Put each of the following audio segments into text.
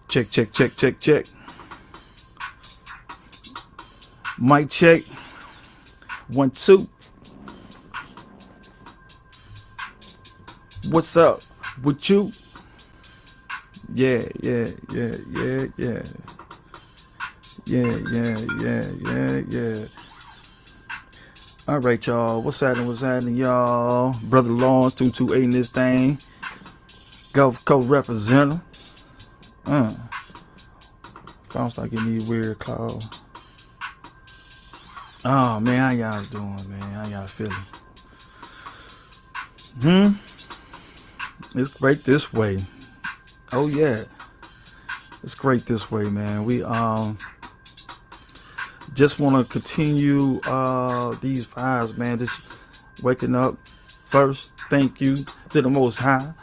Check, check, check, check, check. Mic check. 1, 2. What's up with you? Yeah, yeah, yeah, yeah, yeah. Yeah, yeah, yeah, yeah, yeah. All right, y'all. What's happening, y'all? Brother Lawrence, 228 in this thing. Gulf Coast representative. Sounds like it need weird cloud. Oh, man, how y'all doing, man? How y'all feeling? It's great this way. Oh, yeah. It's great this way, man. We just want to continue these vibes, man. Just waking up first. Thank you to the Most High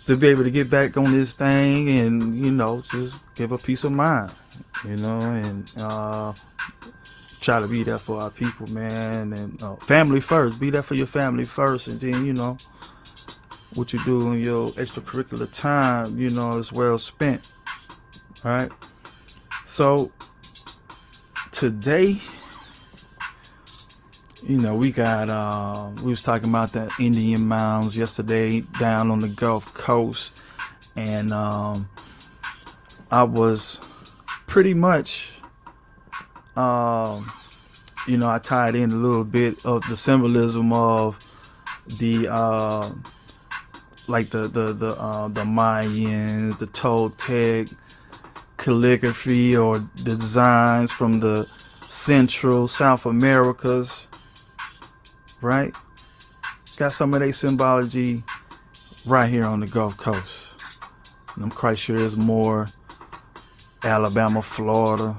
to be able to get back on this thing and, just give a peace of mind, and try to be there for our people, man. And family first. Be there for your family first. And then, what you do in your extracurricular time, is well spent. All right. So today, we got we was talking about the Indian mounds yesterday down on the Gulf Coast, and I was pretty much I tied in a little bit of the symbolism of the like the Mayans, the Toltec calligraphy or designs from the Central South Americas, right? Got some of their symbology right here on the Gulf Coast. And I'm quite sure there's more Alabama, Florida,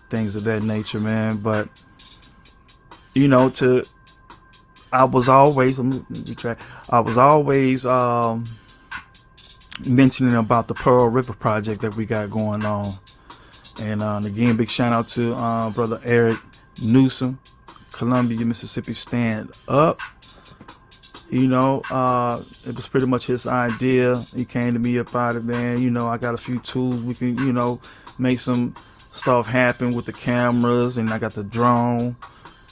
things of that nature, man. But I was always mentioning about the Pearl River project that we got going on. And again, big shout out to brother Eric Newsom, Columbia, Mississippi, stand up. It was pretty much his idea. He came to me about it, man. I got a few tools. We can, make some stuff happen with the cameras, and I got the drone,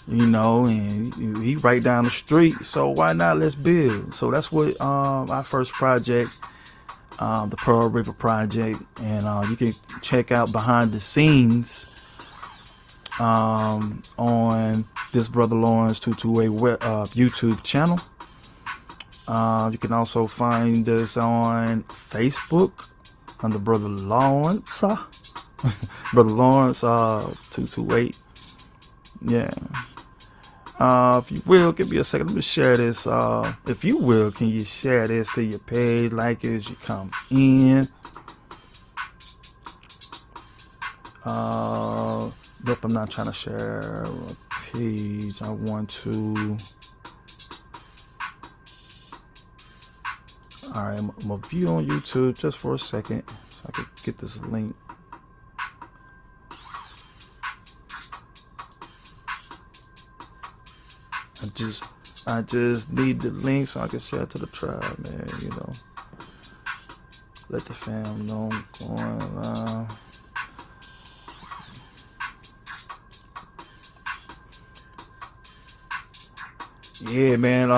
and he right down the street. So why not? Let's build. So that's what our first project, the Pearl River project, and you can check out behind the scenes on this brother Lawrence 228 YouTube channel. You can also find us on Facebook under brother Lawrence, brother Lawrence 228. Yeah. If you will, give me a second. Let me share this. If you will, can you share this to your page, like it as you come in? Yep, I'm not trying to share a page. I want to. All right, I'm gonna view on YouTube just for a second so I can get this link. I just need the link so I can share it to the tribe, man. Let the fam know I'm going around. Yeah, man.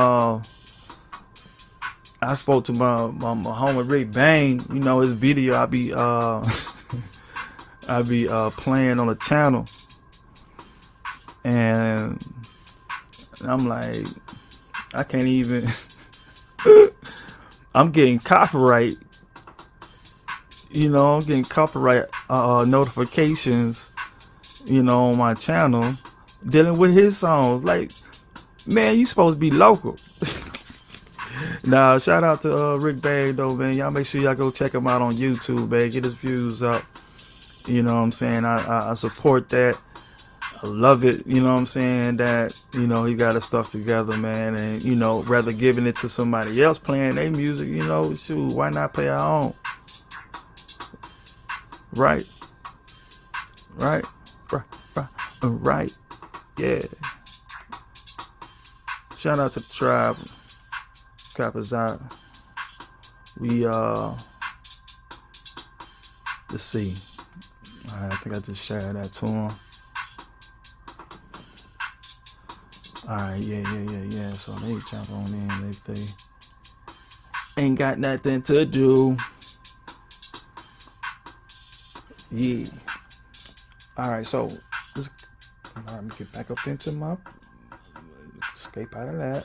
I spoke to my homie Rick Bang. His video I be playing on the channel, and I'm like, I can't even. I'm getting copyright. I'm getting copyright notifications. On my channel, dealing with his songs. Like, man, you supposed to be local. Nah, shout out to Rick Bang though, man. Y'all make sure y'all go check him out on YouTube, man. Get his views up. You know what I'm saying? I support that. I love it, that, he got his stuff together, man, and, rather giving it to somebody else playing their music, shoot, why not play our own? Right. Yeah. Shout out to the tribe, Kapazat. We Let's see. All right, I think I just shared that to him. All right, yeah. So they jump on in if they ain't got nothing to do. Yeah. All right, so let me get back up into my escape out of that.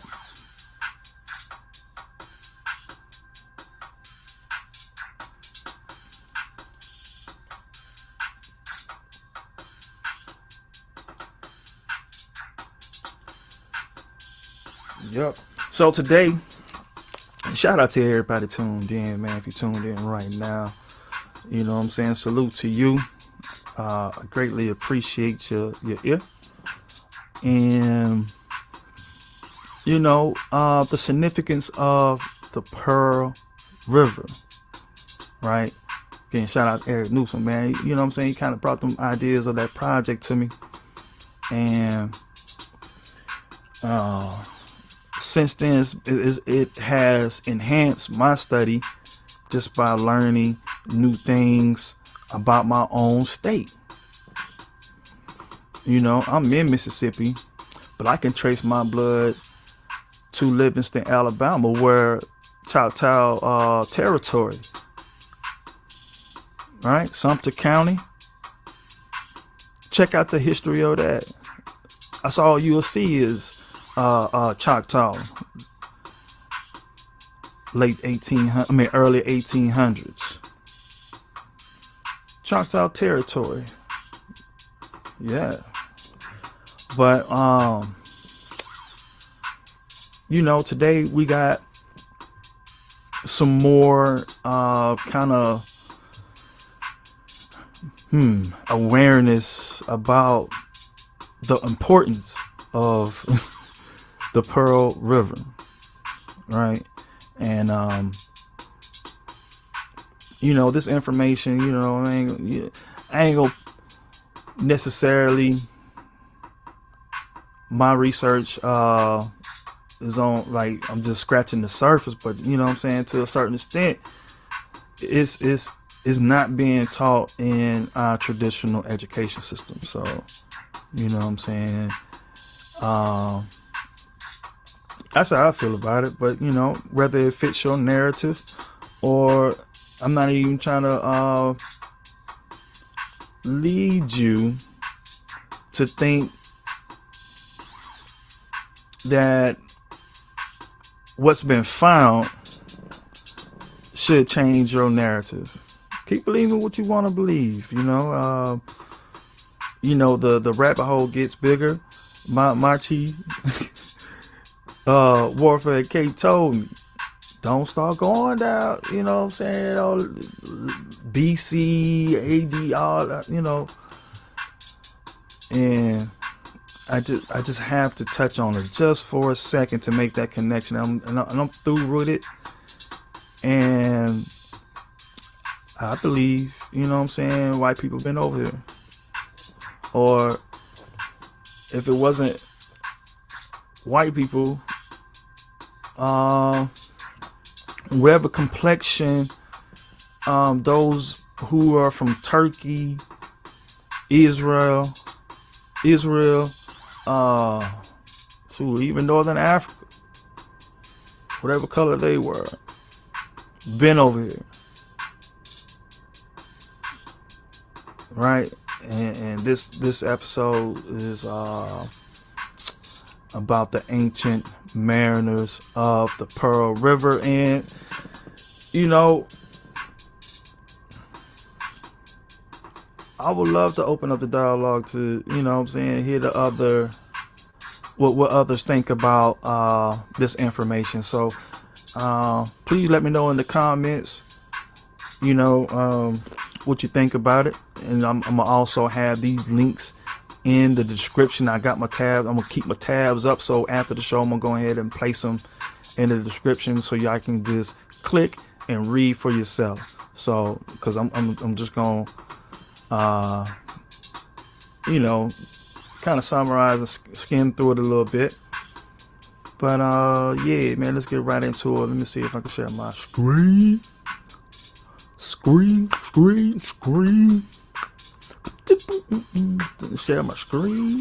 Yep. So today, shout out to everybody tuned in, man. If you tuned in right now, you know what I'm saying? Salute to you. I greatly appreciate your ear. And, you know, the significance of the Pearl River, right? Again, shout out to Eric Newsom, man. You know what I'm saying? He kind of brought them ideas of that project to me. And since then, it has enhanced my study just by learning new things about my own state. You know, I'm in Mississippi, but I can trace my blood to Livingston, Alabama, where Choctaw territory, right? Sumter County. Check out the history of that. That's all you'll see is Choctaw, early 1800s. Choctaw territory. Yeah. But you know, today we got some more kind of awareness about the importance of the Pearl River, right? And you know, this information, you know, I ain't gonna necessarily, my research is on, like, I'm just scratching the surface, but you know what I'm saying, to a certain extent it's not being taught in our traditional education system. So you know what I'm saying, that's how I feel about it. But you know, whether it fits your narrative or, I'm not even trying to lead you to think that what's been found should change your narrative. Keep believing what you want to believe. You know, the rabbit hole gets bigger. My chief warfare Kate told me, don't start going down, you know what I'm saying, all BC, AD, all that, you know. And I just have to touch on it just for a second to make that connection. I'm through with it. And I believe, you know what I'm saying, white people been over here. Or if it wasn't white people, whatever complexion, those who are from Turkey, Israel, even Northern Africa, whatever color they were, been over here, right? And this episode is about the ancient mariners of the Pearl River. And you know, I would love to open up the dialogue to, you know what I'm saying, hear the other, what others think about this information. So please let me know in the comments, you know, what you think about it. And I'm gonna also have these links in the description. I got my tabs. I'm gonna keep my tabs up, so after the show I'm gonna go ahead and place them in the description so y'all can just click and read for yourself. So because I'm just gonna you know, kind of summarize and skim through it a little bit. But yeah, man, let's get right into it. Let me see if I can share my screen. screen. Share my screen.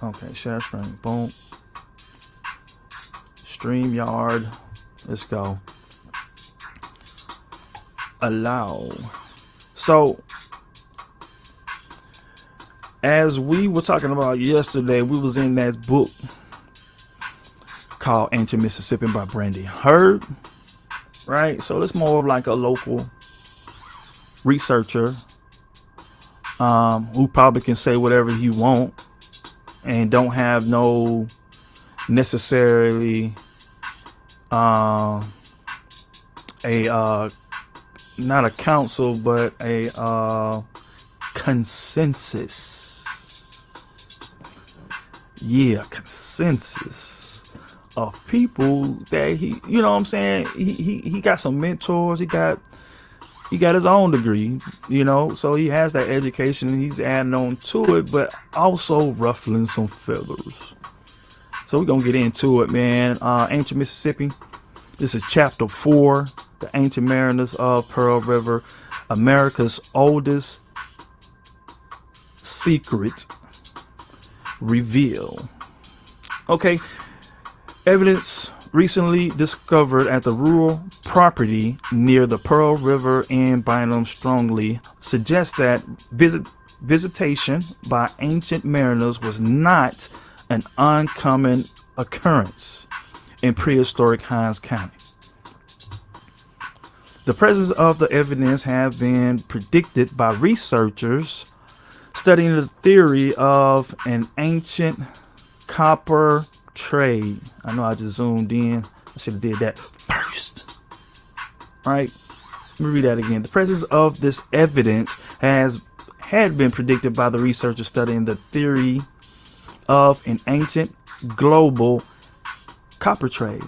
Okay, share screen. Boom. StreamYard. Let's go. Allow. So, as we were talking about yesterday, we was in that book called Ancient Mississippi by Brandy Hurd, right? So it's more of like a local researcher who probably can say whatever he want and don't have no necessarily not a council, but a consensus. Yeah, consensus of people that he, you know what I'm saying? He got some mentors. He got his own degree, you know, so he has that education. He's adding on to it, but also ruffling some feathers. So we're gonna get into it, man. Ancient Mississippi. This is chapter 4. The Ancient Mariners of Pearl River, America's oldest secret reveal. Okay, evidence recently discovered at the rural property near the Pearl River in Bynum strongly suggests that visitation by ancient mariners was not an uncommon occurrence in prehistoric Hinds County. The presence of the evidence have been predicted by researchers studying the theory of an ancient copper trade. I know I just zoomed in. I should have did that first. All right, let me read that again. The presence of this evidence had been predicted by the researchers studying the theory of an ancient global copper trade.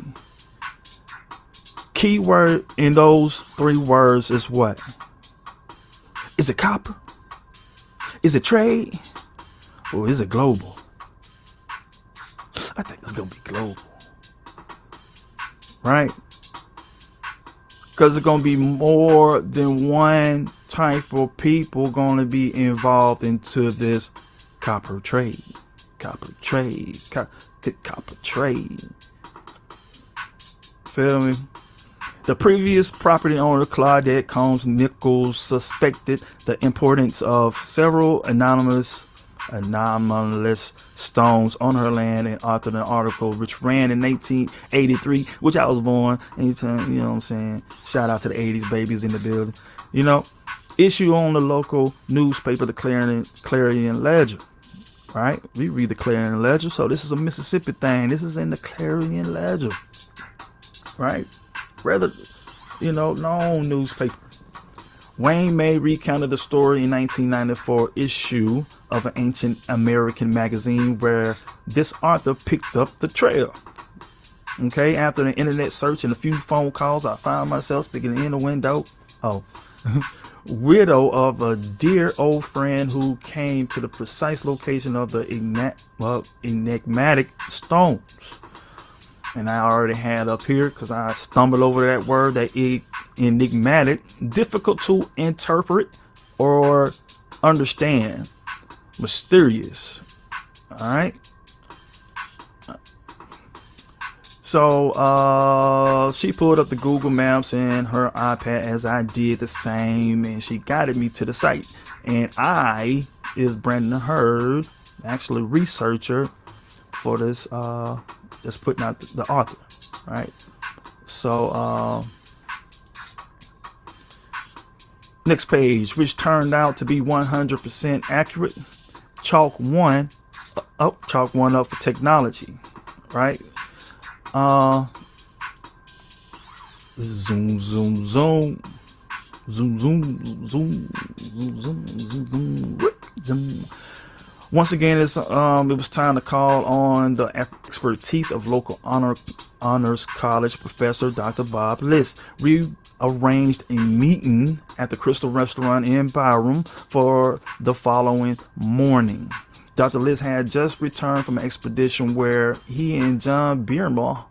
Key word in those 3 words is what? Is it copper? Is it trade? Or is it global? I think it's gonna be global, right? Because it's gonna be more than one type of people gonna be involved into this copper trade. Copper trade. Copper trade. Feel me? The previous property owner, Claudette Combs Nichols, suspected the importance of several anomalous stones on her land and authored an article which ran in 1883, which I was born. Anytime, you know what I'm saying? Shout out to the 80s babies in the building. You know, issue on the local newspaper, the Clarion Ledger. Right? We read the Clarion Ledger, so this is a Mississippi thing. This is in the Clarion Ledger. Right? Rather, you know, known newspaper. Wayne May recounted the story in 1994 issue of an Ancient American magazine where this author picked up the trail. Okay, after an internet search and a few phone calls, I found myself speaking in the window. Widow of a dear old friend who came to the precise location of the enigmatic stones. And I already had up here because I stumbled over that word, that enigmatic, difficult to interpret or understand, mysterious. All right. So she pulled up the Google Maps and her iPad as I did the same, and she guided me to the site. And I is Brandon Hurd, actually researcher for this. Just putting out the author, right? So next page, which turned out to be 100% accurate. Chalk one up for technology, right? Zoom. Once again, it was time to call on the expertise of local honors college professor Dr. Bob List. We arranged a meeting at the Crystal Restaurant in Byram for the following morning. Dr. List had just returned from an expedition where he and John Bierma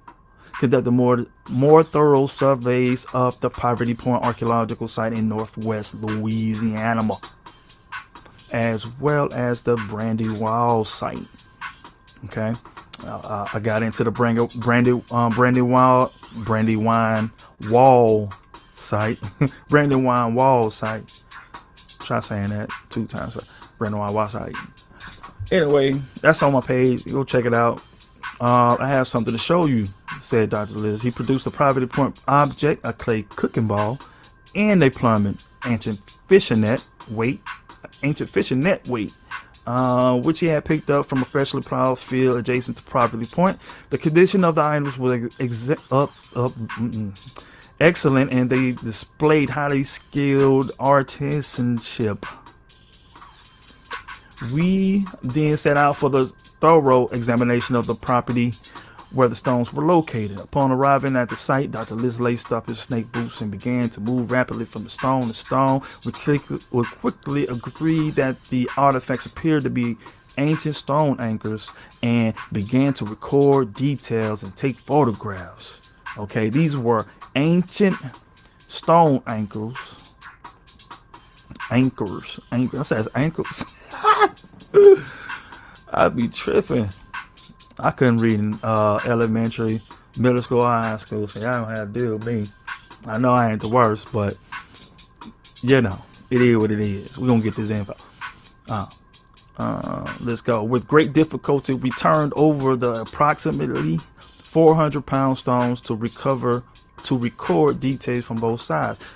conducted more thorough surveys of the Poverty Point archaeological site in northwest Louisiana, as well as the Brandywine site. Okay, I got into the Brandywine Wall site. Brandywine Wall site. Try saying that 2 times. Brandywine Wall site. Anyway, that's on my page. Go check it out. I have something to show you, said Dr. Liz. He produced a Poverty Point object, a clay cooking ball, and a plummet ancient fishing net weight, which he had picked up from a freshly plowed field adjacent to Poverty Point. The condition of the items was excellent, and they displayed highly skilled artisanship. We then set out for the thorough examination of the property where the stones were located. Upon arriving at the site, Dr. Liz laced up his snake boots and began to move rapidly from stone to stone. We quickly agreed that the artifacts appeared to be ancient stone anchors and began to record details and take photographs. Okay, these were ancient stone anchors. I said ankles. I'd be tripping. I couldn't read in elementary, middle school, high school, so I don't have to deal with me. I know I ain't the worst, but you know, it is what it is. We're gonna get this info. Let's go. With great difficulty, we turned over the approximately 400-pound stones to record details from both sides.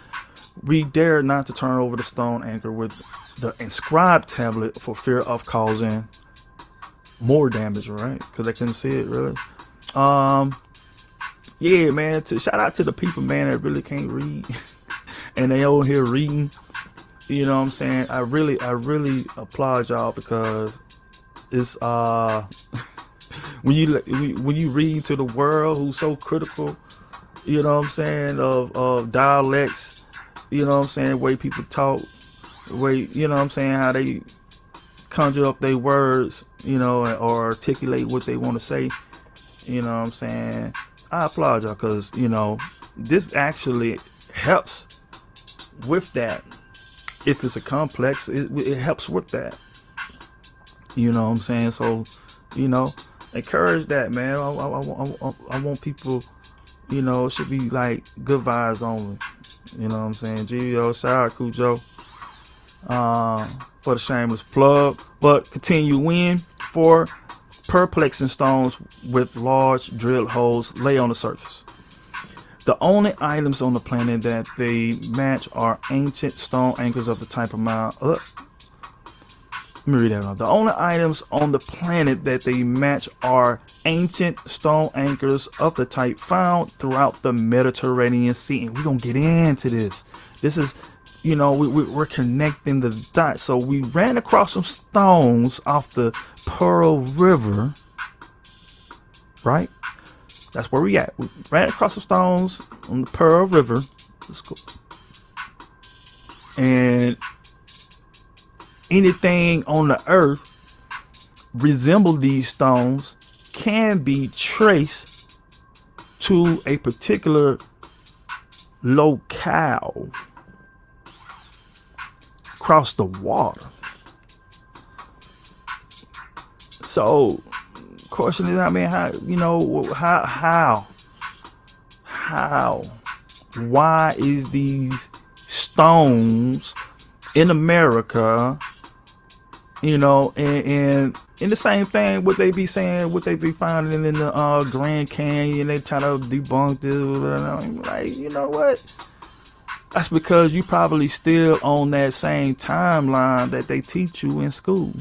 We dared not to turn over the stone anchor with the inscribed tablet for fear of causing more damage, right? Because they couldn't see it, really. Yeah, man. Shout out to the people, man, that really can't read and they over here reading. You know what I'm saying? I really applaud y'all, because it's when you read to the world who's so critical, you know what I'm saying, of dialects. You know what I'm saying? Way people talk, you know what I'm saying, how they conjure up their words, you know, or articulate what they want to say. You know what I'm saying? I applaud y'all, because, you know, this actually helps with that. If it's a complex, it helps with that. You know what I'm saying? So, you know, encourage that, man. I want people, you know, it should be like good vibes only. You know what I'm saying? Gio, shout out Cujo for the shameless plug. But continuing, for perplexing stones with large drilled holes lay on the surface. The only items on the planet that they match are ancient stone anchors of the type of mound. Let me read that out. The only items on the planet that they match are ancient stone anchors of the type found throughout the Mediterranean Sea. And we're going to get into this. This is, you know, we're connecting the dots. So we ran across some stones off the Pearl River, right? That's where we at. We ran across some stones on the Pearl River. Let's go. And anything on the earth resemble these stones can be traced to a particular locale across the water. So, question is, I mean, how, you know, how, why is these stones in America, you know, and in the same thing, what they be saying, what they be finding in the Grand Canyon, they try to debunk this, like, you know what? That's because you probably still on that same timeline that they teach you in school.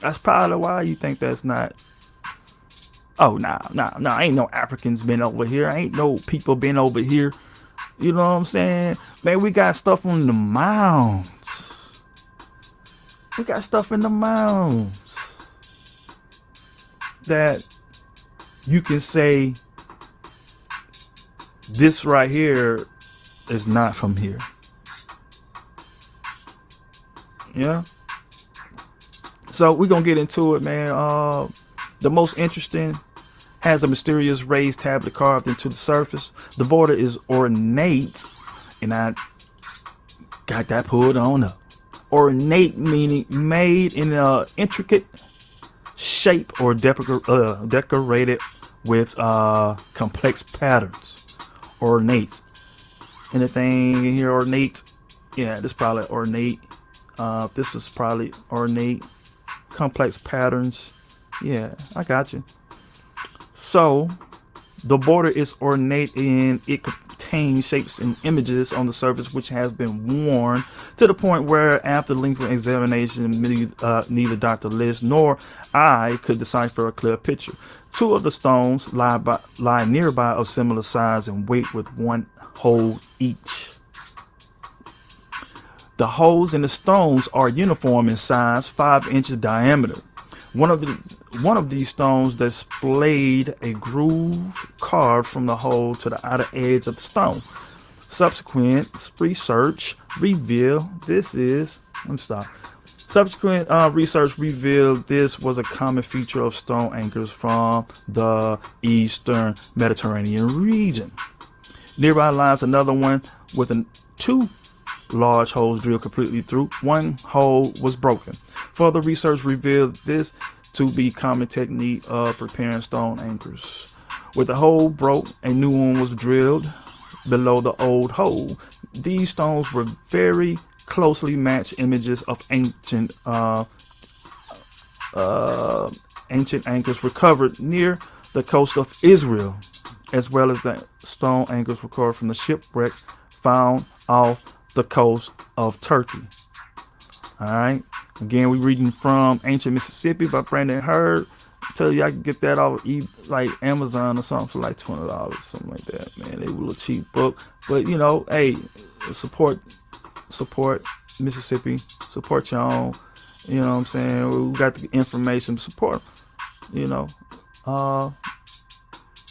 That's probably why you think that's not. Oh, nah, ain't no Africans been over here. Ain't no people been over here. You know what I'm saying? Man, we got stuff on the mounds. We got stuff in the mounds that you can say this right here is not from here. Yeah. So we're gonna get into it, man. The most interesting has a mysterious raised tablet carved into the surface. The border is ornate, and I got that pulled on up. Ornate meaning made in an intricate shape or decorated with complex patterns. Ornate. Anything in here ornate? Yeah, this probably ornate. This is probably ornate. Complex patterns. Yeah, I got you. So the border is ornate and it contains shapes and images on the surface which has been worn to the point where after lengthy examination neither Dr. Liz nor I could decipher a clear picture. Two of the stones lie nearby of similar size and weight with one hole each. The holes in the stones are uniform in size, 5 inches diameter. One of these stones displayed a groove carved from the hole to the outer edge of the stone. Subsequent research revealed this was a common feature of stone anchors from the eastern Mediterranean region. Nearby lies another one with two large holes drilled completely through. One hole was broken. Further research revealed this to be common technique of preparing stone anchors. With the hole broke, a new one was drilled below the old hole. These stones were very closely matched images of ancient anchors recovered near the coast of Israel, as well as the stone anchors recovered from the shipwreck found off the coast of Turkey. All right. Again, we're reading from Ancient Mississippi by Brandon Hurd. Tell you I can get that off like Amazon or something for like $20, something like that. Man, it was a cheap book, but you know, hey, support Mississippi, support your own. You know what I'm saying? We got the information, support. You know,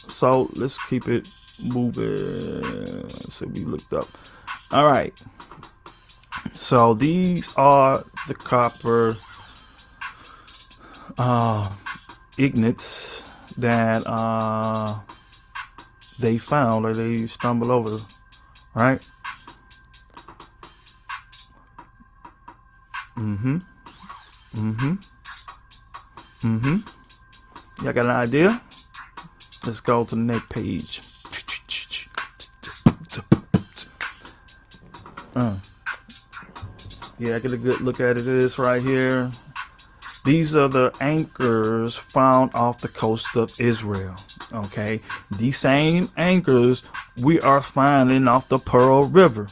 so let's keep it moving. So we looked up. All right. So these are the copper ignites that they found or they stumbled over, right? Y'all got an idea? Let's go to the next page. Yeah, get a good look at it. This right here. These are the anchors found off the coast of Israel. Okay, these same anchors we are finding off the Pearl River.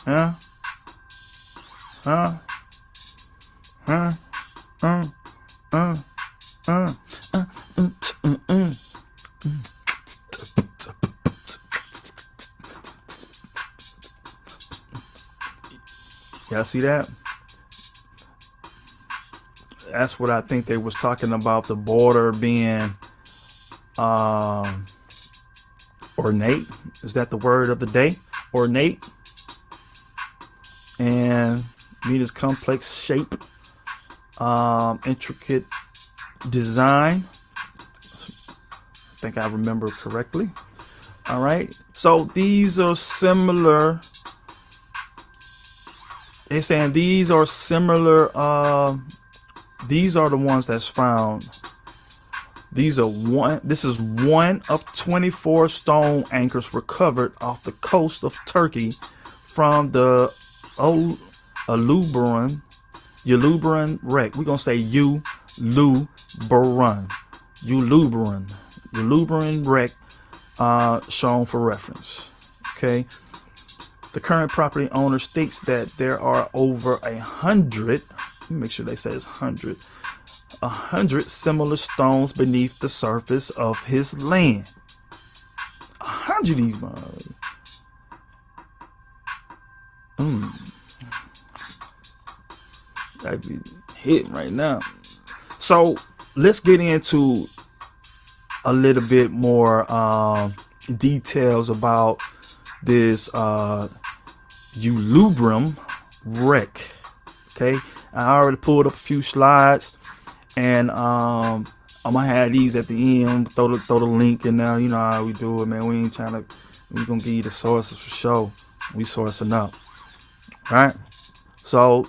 Huh? Y'all see that? That's what I think they was talking about, the border being ornate. Is that the word of the day? Ornate. And means complex shape, intricate design. I think I remember correctly. All right. So these are similar. They're saying these are similar. These are the ones that's found. These are this is one of 24 stone anchors recovered off the coast of Turkey from the Ulburun Wreck. We're gonna say Ulburun Wreck, shown for reference. Okay. The current property owner states that there are over 100. Let me make sure they say it's 100. 100 similar stones beneath the surface of his land. 100 of these motherfuckers. That'd be hitting right now. So let's get into a little bit more details about this Ulburun Wreck. Okay, I already pulled up a few slides, and I'm gonna have these at the end. Throw the link in there. You know how we do it, man. We ain't trying to. We gonna give you the sources for sure. We sourcing up, right? So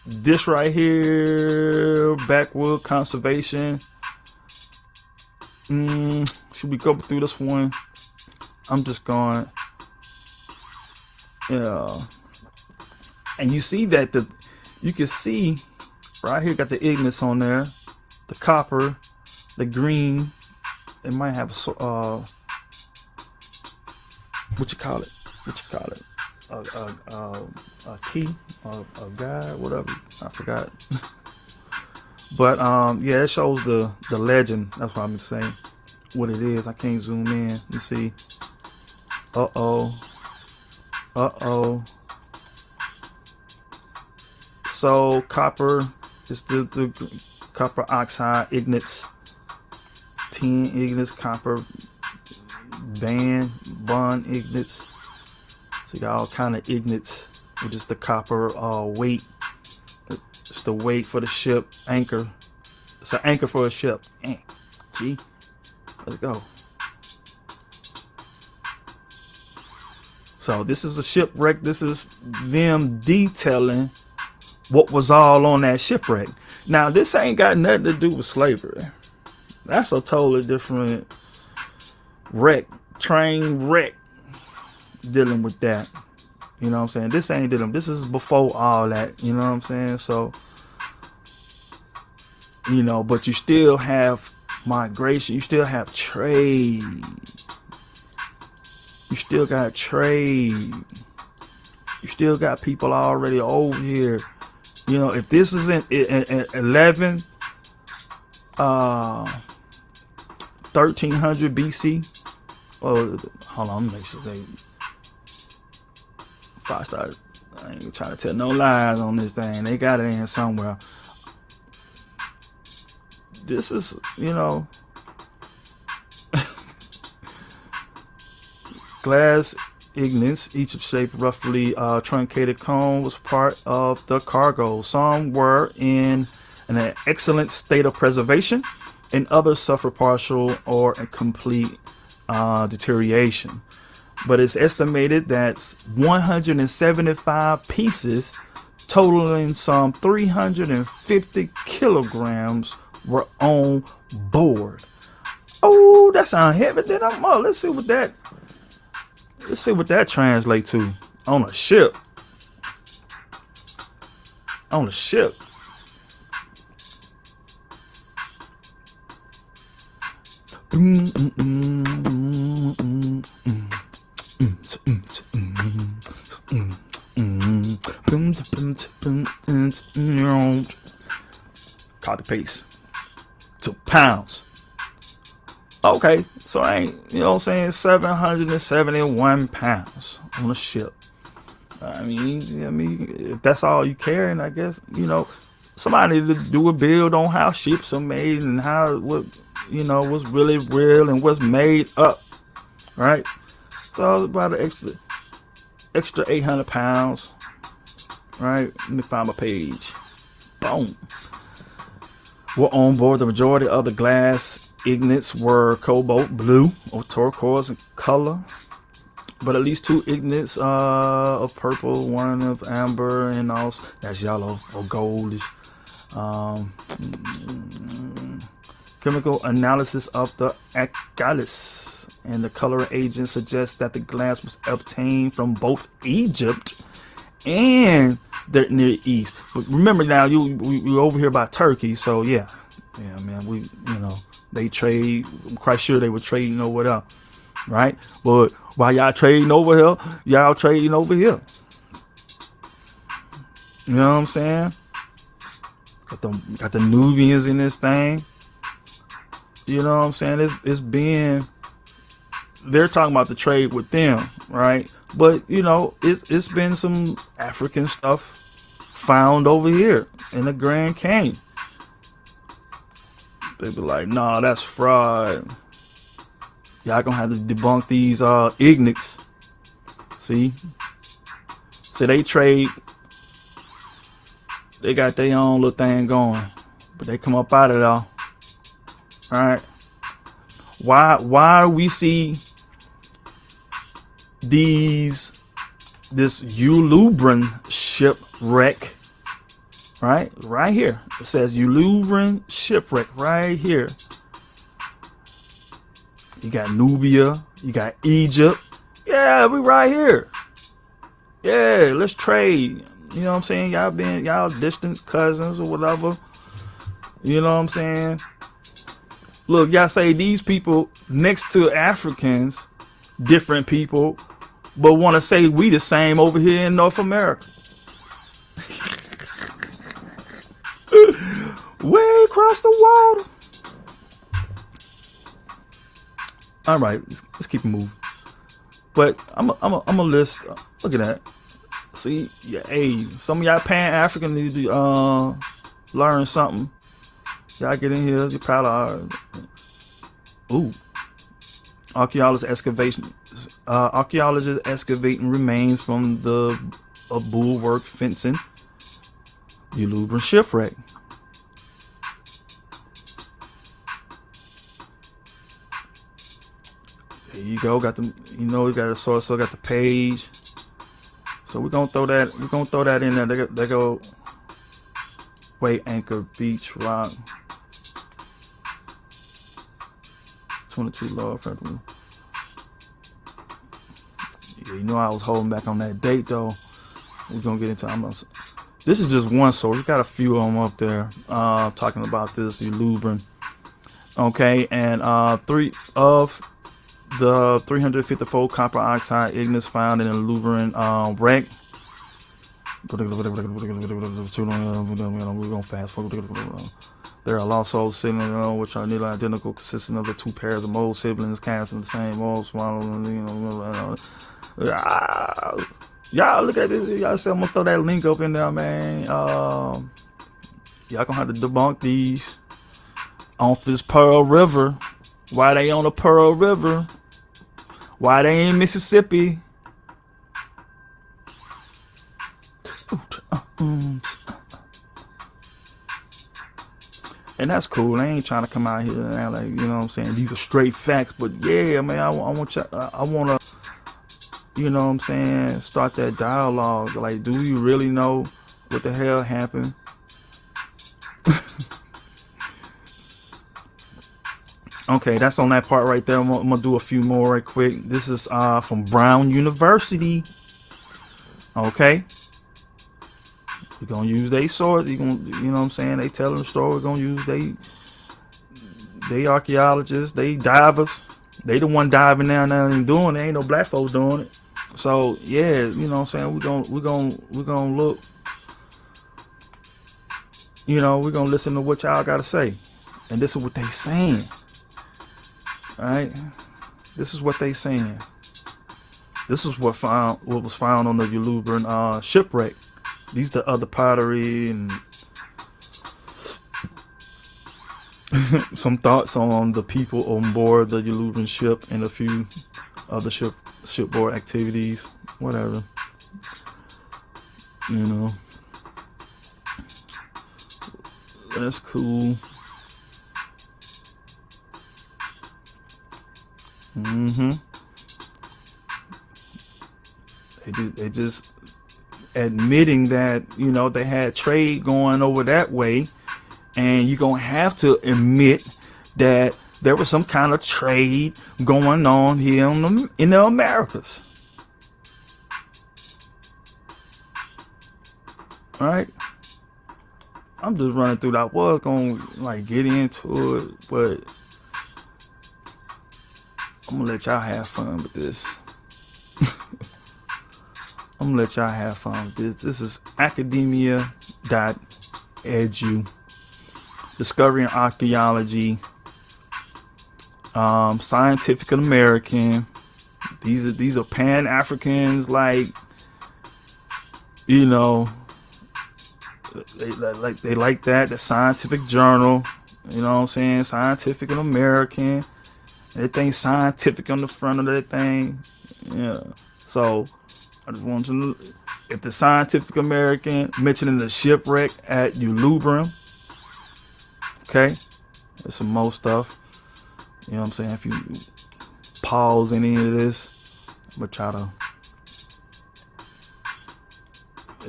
this right here, backwood conservation. Should we go through this one? I'm just going. Yeah. And you see that you can see right here got the ignis on there, the copper, the green. It might have what you call it? A key, a guide, whatever. I forgot. But yeah, it shows the legend. That's what I'm saying. What it is. I can't zoom in. You see. So copper is the copper oxide ignits, tin ignits, copper bond ignits. So you got all kind of ignits, which is the copper weight. It's the weight for the ship anchor. It's an anchor for a ship. Gee, let's go. So this is a shipwreck. This is them detailing what was all on that shipwreck. Now this ain't got nothing to do with slavery. That's a totally different wreck, train wreck, dealing with that. You know what I'm saying? This ain't dealing. This is before all that. You know what I'm saying? So, you know, but you still have migration. You still have trade. You still got trade. You still got people already over here. You know, if this is in 1300 BC. Oh, hold on, let me make sure if I started, I ain't trying to tell no lies on this thing. They got it in somewhere. This is, you know, glass ignis, each of shape roughly truncated cone, was part of the cargo. Some were in an excellent state of preservation, and others suffer partial or complete deterioration. But it's estimated that 175 pieces, totaling some 350 kilograms, were on board. Oh, that sounds heavy. Then let's see what that. Let's see what that translates to on a ship. On a ship. Copy paste to pounds. Okay, so I ain't, you know what I'm saying, 771 pounds on a ship. I mean, if that's all you carrying, I guess, you know, somebody to do a build on how ships are made and what you know, what's really real and what's made up, right? So it's about an extra 800 pounds, right? Let me find my page. Boom. Were on board. The majority of the glass ignits were cobalt blue or turquoise in color, but at least 2 ignits of purple, 1 of amber, and also that's yellow or goldish. Chemical analysis of the alkalis and the color agent suggests that the glass was obtained from both Egypt and the Near East. But remember now, we over here by Turkey, so yeah, man, they trade. I'm quite sure they were trading over there, right? But while y'all trading over here, y'all trading over here. You know what I'm saying? Got the Nubians in this thing. You know what I'm saying? They're talking about the trade with them, right? But you know, it's been some African stuff found over here in the Grand Canyon. They be like, nah, that's fraud. Y'all gonna have to debunk these ignites. See? So they trade. They got their own little thing going. But they come up out of it all. Alright. Why we see this Ulburun shipwreck, right here. It says Ulburun shipwreck right here. You got Nubia, you got Egypt. Yeah, we right here. Yeah, let's trade. You know what I'm saying? Y'all distant cousins or whatever. You know what I'm saying? Look, y'all say these people next to Africans, different people, but want to say we the same over here in North America. Way across the water. All right, let's keep it moving. But I'm a list. Look at that. See, yeah, hey, some of y'all Pan-African need to learn something. Y'all get in here, you're proud of. Ooh, archaeologists excavating remains from the bulwark fencing Ulburun shipwreck. There you go. Got the, you got a source, so got the page. So we're gonna throw that. We're gonna throw that in there. They go. Wait, Anchor Beach Rock. 22 Lower Federal. Yeah, I was holding back on that date though. We're gonna get into. This is just one source. We got a few of them up there talking about this Ulburun. Okay, and 3 of the 354 copper oxide ignites found in the Ulburun Wreck. We're going fast forward. There are lost souls sitting in which are nearly identical, consisting of the 2 pairs of mole siblings cast in the same mold. Y'all look at this. Y'all say I'm gonna throw that link up in there, man. Y'all gonna have to debunk these off this Pearl River. Why they on the Pearl River? Why they in Mississippi? And that's cool. They ain't trying to come out here and act like, you know what I'm saying, these are straight facts. But yeah, man, I want you, I want to, you know what I'm saying, start that dialogue. Like, do you really know what the hell happened? Okay, that's on that part right there. I'm gonna do a few more right quick. This is from Brown University. Okay, we're gonna use their source. You know what I'm saying? They telling the story. We're gonna use they archaeologists, they divers. They the one diving down there and doing it. Ain't no black folks doing it. So yeah, you know what I'm saying? We're gonna look. You know, we're gonna listen to what y'all gotta say, and this is what they saying. All right, this is what they saying. This is what was found on the Ulburun shipwreck. These the other pottery and some thoughts on the people on board the Ulburun ship and a few other shipboard activities, whatever. You know, that's cool. They just admitting that, you know, they had trade going over that way, and you're gonna have to admit that there was some kind of trade going on here in the Americas. All right, I'm just running through that. I was gonna like get into it, but I'm gonna let y'all have fun with this. I'm gonna let y'all have fun with this. This is academia.edu. Discovery and Archaeology. Scientific American. These are Pan-Africans, like, you know, They like that. The scientific journal. You know what I'm saying? Scientific and American. Everything scientific on the front of that thing. Yeah. So I just want you to know, if the Scientific American mentioning the shipwreck at Ulburun, okay, there's some more stuff. You know what I'm saying? If you pause any of this, I'm gonna try to.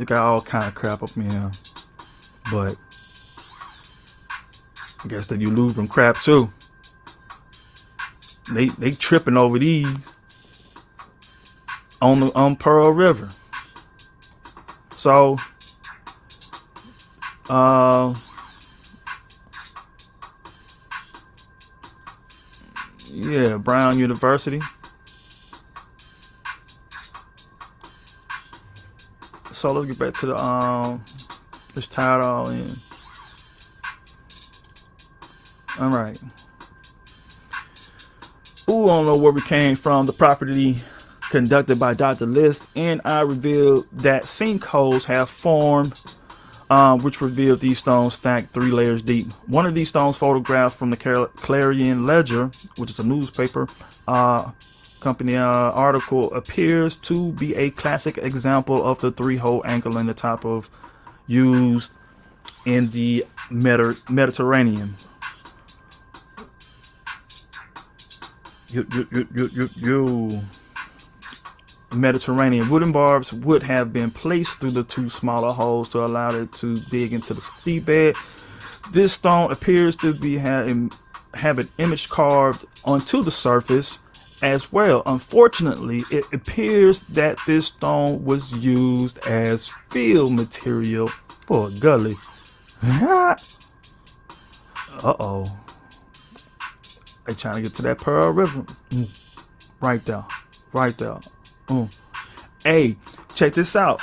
It got all kind of crap up in here, but I guess the Ulburun crap too. They tripping over these on Pearl River. So yeah, Brown University. So let's get back to the let's tie it all in. All right. Ooh, I don't know where we came from. The property conducted by Dr. List, and I revealed that sinkholes have formed, which revealed these stones stacked 3 layers deep. One of these stones, photographed from the Clarion Ledger, which is a newspaper company article, appears to be a classic example of the 3-hole angle in the top of used in the Mediterranean. Mediterranean. Wooden barbs would have been placed through the 2 smaller holes to allow it to dig into the seabed. This stone appears to be have an image carved onto the surface as well. Unfortunately, it appears that this stone was used as fill material for a gully. Uh-oh. They trying to get to that Pearl River. Right there. Right there. Hey, check this out.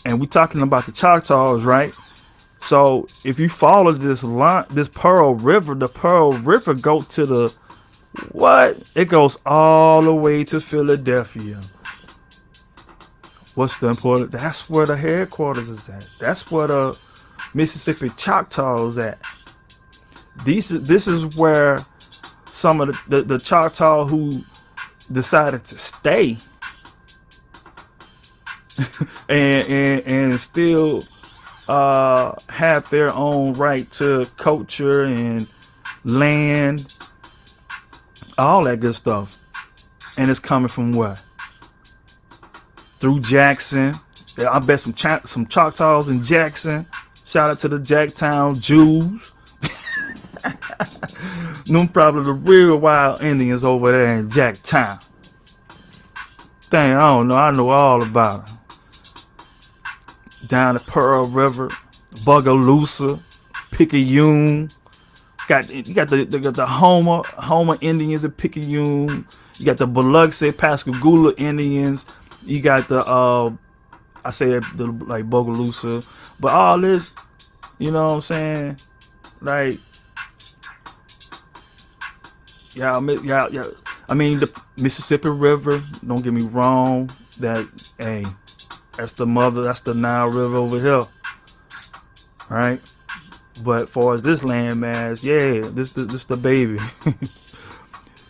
And we talking about the Choctaws, right? So if you follow this line, this Pearl River, the Pearl River go to the what? It goes all the way to Philadelphia. What's the important? That's where the headquarters is at. That's where the Mississippi Choctaws at. This is where some of the Choctaw who decided to stay and still have their own right to culture and land, all that good stuff. And it's coming from where? Through Jackson. Yeah, I bet some Choctaws in Jackson. Shout out to the Jacktown Jews. Them probably the real wild Indians over there in Jacktown. Dang, I don't know. I know all about it. Down the Pearl River, Bogalusa, Picayune. You got the Homer Indians of Picayune. You got the Biloxi, Pascagoula Indians. You got the I say the like Bogalusa, but all this, you know what I'm saying? Like, yeah. I mean, the Mississippi River. Don't get me wrong. That's the mother. That's the Nile River over here, right? But as far as this landmass, yeah, this the baby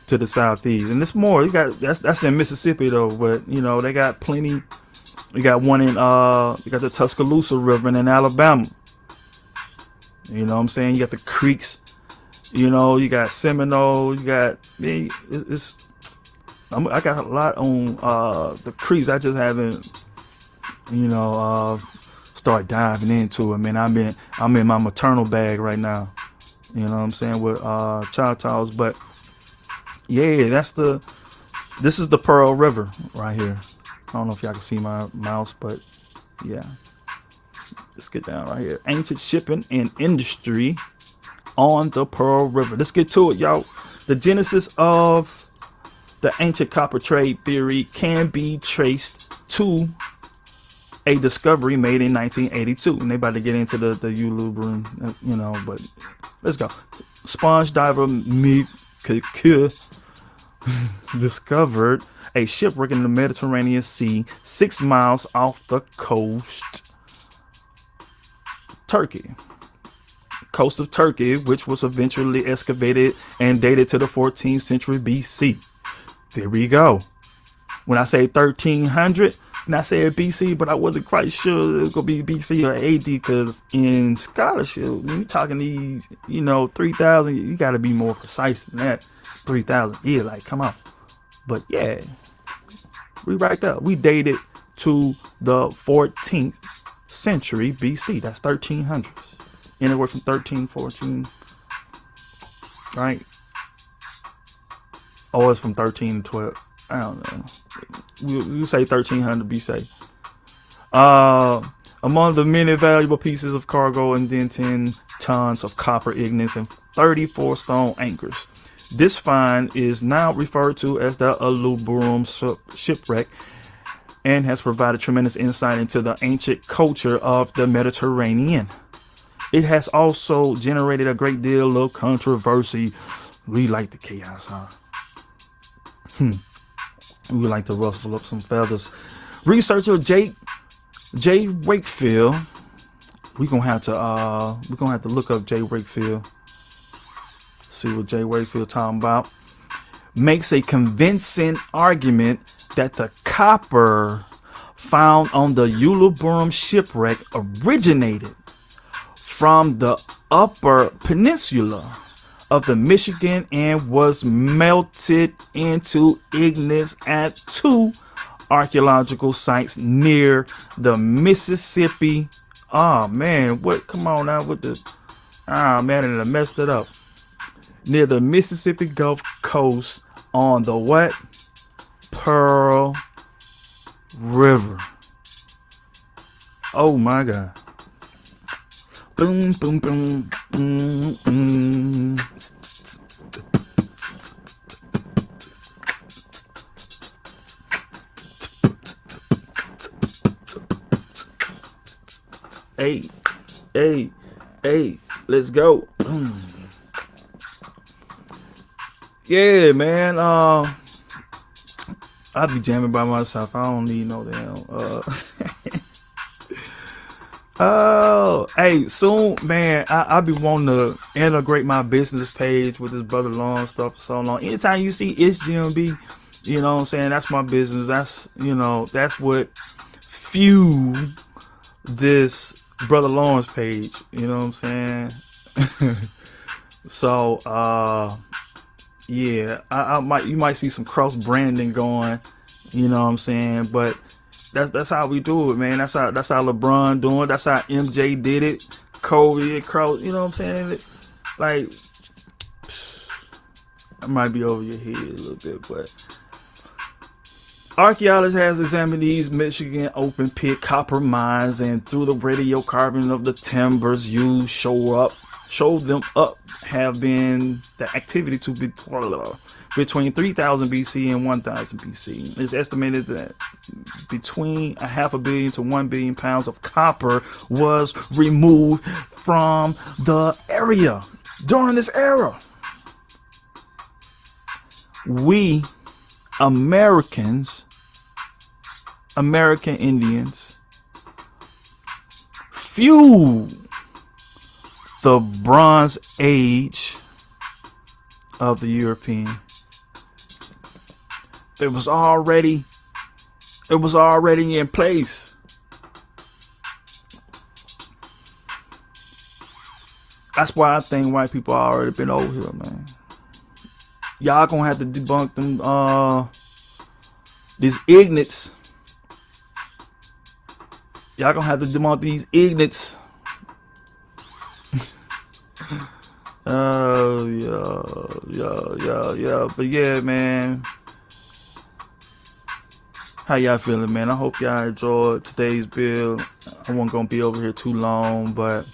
to the southeast, and there's more. You got that's in Mississippi though, but you know they got plenty. You got one in you got the Tuscaloosa River in Alabama. You know what I'm saying? You got the creeks. You know, you got Seminole. You got I got a lot on the creeks. I just haven't, you know, start diving into it, man. I'm in my maternal bag right now. You know what I'm saying, with Choctaws. But yeah, this is the Pearl River right here. I don't know if y'all can see my mouse, but yeah. Let's get down right here. Ancient shipping and industry on the Pearl River. Let's get to it, y'all. The genesis of the ancient copper trade theory can be traced to a discovery made in 1982. And they about to get into the Ulburun, you know, but let's go. Sponge diver Meek discovered a shipwreck in the Mediterranean Sea, 6 miles off the coast Turkey. Coast of Turkey, which was eventually excavated and dated to the 14th century BC. There we go. When I say 1300, and I said BC, but I wasn't quite sure it was going to be BC or AD, because in scholarship, when you're talking these, 3,000, you got to be more precise than that. 3,000, yeah, like, come on. But yeah, we right there. We dated to the 14th century BC. That's 1300s. Anywhere from 13, 14, right? Or it's from 13 to 12. I don't know. You say 1300, be safe. Among the many valuable pieces of cargo, and then 10 tons of copper ingots and 34 stone anchors. This find is now referred to as the Ulburun shipwreck, and has provided tremendous insight into the ancient culture of the Mediterranean. It has also generated a great deal of controversy. We like the chaos, huh? We would like to ruffle up some feathers. Researcher J. Wakefield. We're gonna have to look up J. Wakefield. See what J. Wakefield talking about. Makes a convincing argument that the copper found on the Ulburun shipwreck originated from the Upper Peninsula of the Michigan and was melted into ingots at 2 archaeological sites near the Mississippi. Oh man, what? Come on now with the. Man, and I messed it up. Near the Mississippi Gulf Coast on the what? Pearl River. Oh my God. Boom, boom, boom, boom, boom. Hey, let's go. Yeah, man. I be jamming by myself. I don't need no damn. Oh, hey, soon, man. I be wanting to integrate my business page with this Brother Long stuff for so long. Anytime you see It's GMB, you know what I'm saying? That's my business. That's what fuel this Brother Lawrence page. You know what I'm saying? So, yeah, you might see some cross branding going. You know what I'm saying? But that's how we do it, man. That's how LeBron doing it. That's how MJ did it. Kobe and Crow. You know what I'm saying? Like, I might be over your head a little bit, but archaeologists has examined these Michigan open pit copper mines, and through the radiocarbon of the timbers used, show them up have been the activity to be between 3000 BC and 1000 BC. It's estimated that between 500 million to 1 billion pounds of copper was removed from the area during this era. We American Indians, fueled the Bronze Age of the European. It was already in place. That's why I think white people already been over here, man. Y'all gonna have to debunk them these ignorants. Y'all gonna have to debunk these ignorants. Yeah. But yeah, man. How y'all feeling, man? I hope y'all enjoyed today's build. I wasn't gonna be over here too long, but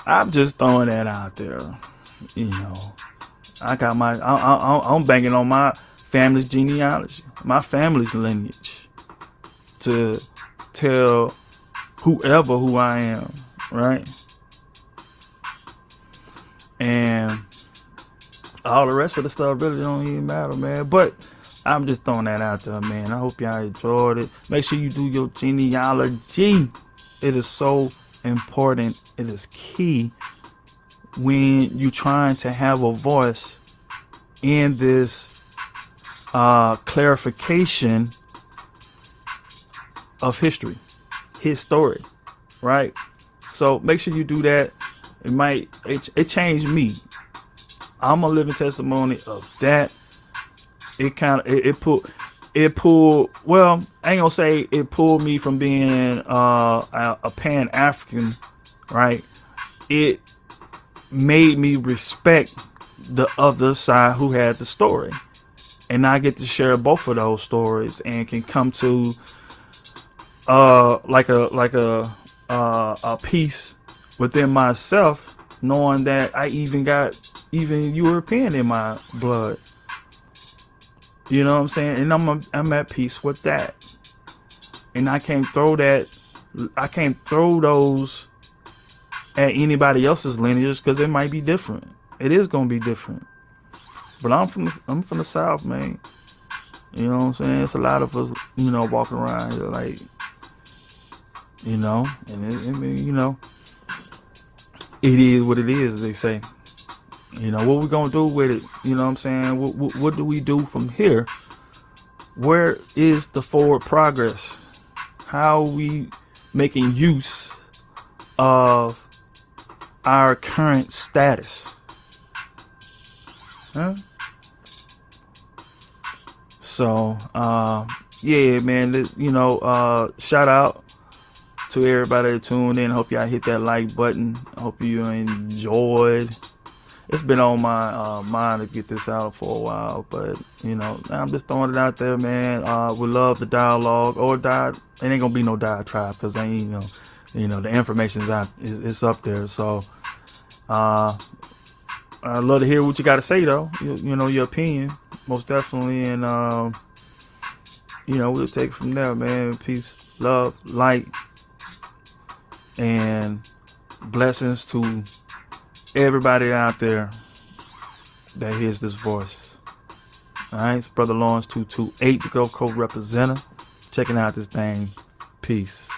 I'm just throwing that out there. I got I'm banking on my family's genealogy, my family's lineage, to tell whoever who I am, right? And all the rest of the stuff really don't even matter, man. But I'm just throwing that out there, man. I hope y'all enjoyed it. Make sure you do your genealogy. It is so important. It is key when you trying to have a voice in this clarification of history, his story, right? So make sure you do that. It changed me. I'm a living testimony of that. It pulled, well, I ain't gonna say it pulled me from being a Pan-African, right? It made me respect the other side who had the story, and I get to share both of those stories and can come to like a peace within myself, knowing that I even got European in my blood. You know what I'm saying? And I'm at peace with that. And I can't throw those at anybody else's lineage, because it might be different. It is gonna be different. But I'm from the South, man. You know what I'm saying? It's a lot of us, walking around here like, and it is what it is, as they say. What we gonna do with it? You know what I'm saying? What do we do from here? Where is the forward progress? How are we making use of our current status? Huh? So, yeah, man, shout out to everybody that tuned in. Hope y'all hit that like button. Hope you enjoyed. It's been on my mind to get this out for a while, but I'm just throwing it out there, man. We love the dialogue, or it ain't gonna be no diatribe, because the information's out, it's up there. So I'd love to hear what you got to say, though. Your opinion, most definitely, and we'll take it from there, man. Peace, love, light, and blessings to everybody out there that hears this voice. Alright, it's Brother Lawrence 228, the Gulf Coast representative, checking out this thing. Peace.